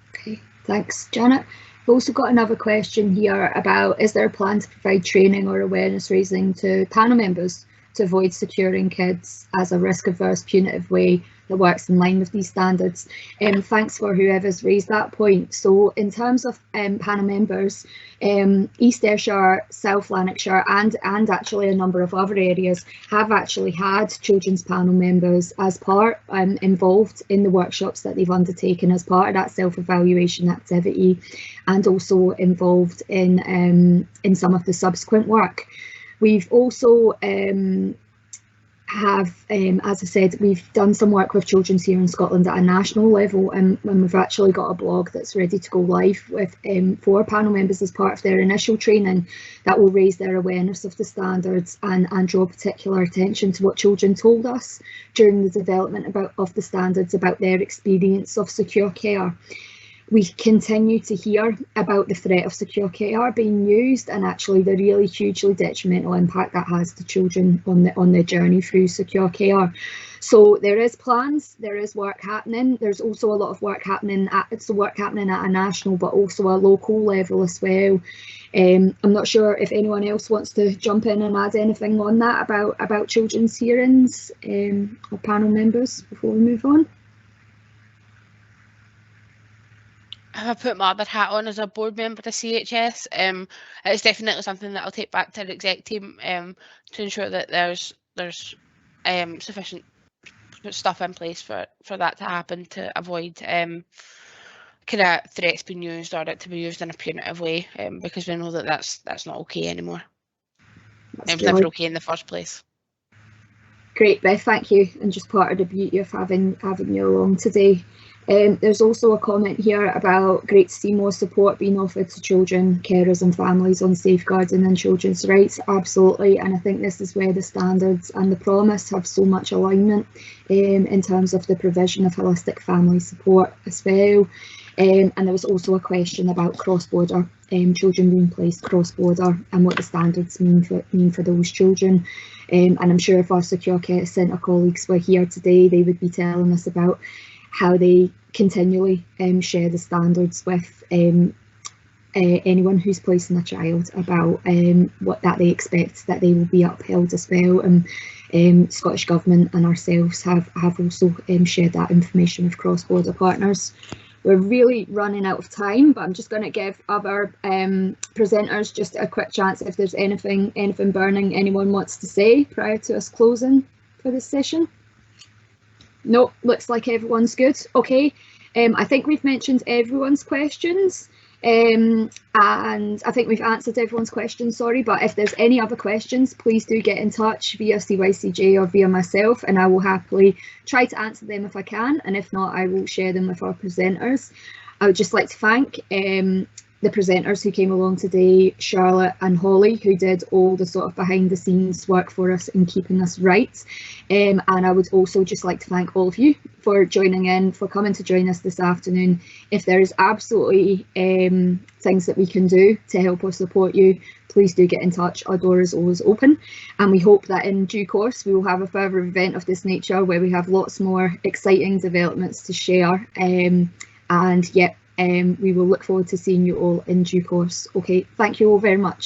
Okay, thanks, Janet. We've also got another question here about, is there a plan to provide training or awareness raising to panel members to avoid securing kids as a risk-averse, punitive way that works in line with these standards? Thanks for whoever's raised that point. So in terms of panel members, East Ayrshire, South Lanarkshire and actually a number of other areas have actually had children's panel members as part involved in the workshops that they've undertaken as part of that self-evaluation activity, and also involved in some of the subsequent work. We've also as I said, we've done some work with children's here in Scotland at a national level, and we've actually got a blog that's ready to go live with for panel members as part of their initial training that will raise their awareness of the standards and draw particular attention to what children told us during the development of the standards about their experience of secure care. We continue to hear about the threat of secure care being used, and actually the really hugely detrimental impact that has to children on their journey through secure care. So there is plans, there is work happening. There's also a lot of work happening at a national but also a local level as well. I'm not sure if anyone else wants to jump in and add anything on that about children's hearings or panel members before we move on. I put my other hat on as a board member of CHS. It's definitely something that I'll take back to the exec team to ensure that there's sufficient stuff in place for that to happen, to avoid kind of threats being used or it to be used in a punitive way, because we know that that's not okay anymore. It was never okay in the first place. Great, Beth, thank you. And just part of the beauty of having you along today. There's also a comment here about great to see more support being offered to children, carers and families on safeguarding and children's rights. Absolutely, and I think this is where the standards and the promise have so much alignment in terms of the provision of holistic family support as well. And there was also a question about cross-border, children being placed cross-border and what the standards mean for those children. And I'm sure if our Secure Care Centre colleagues were here today, they would be telling us about how they continually share the standards with anyone who's placing a child, about what that they expect that they will be upheld as well. And Scottish Government and ourselves have also shared that information with cross-border partners. We're really running out of time, but I'm just going to give other presenters just a quick chance if there's anything burning anyone wants to say prior to us closing for this session. No, looks like everyone's good. Okay, I think we've mentioned everyone's questions. And I think we've answered everyone's questions, sorry, but if there's any other questions, please do get in touch via CYCJ or via myself, and I will happily try to answer them if I can, and if not, I will share them with our presenters. I would just like to thank the presenters who came along today, Charlotte and Holly, who did all the sort of behind the scenes work for us in keeping us right. And I would also just like to thank all of you for joining in, for coming to join us this afternoon. If there is absolutely things that we can do to help or support you, please do get in touch. Our door is always open, and we hope that in due course we will have a further event of this nature where we have lots more exciting developments to share. And yeah, we will look forward to seeing you all in due course. Okay, thank you all very much.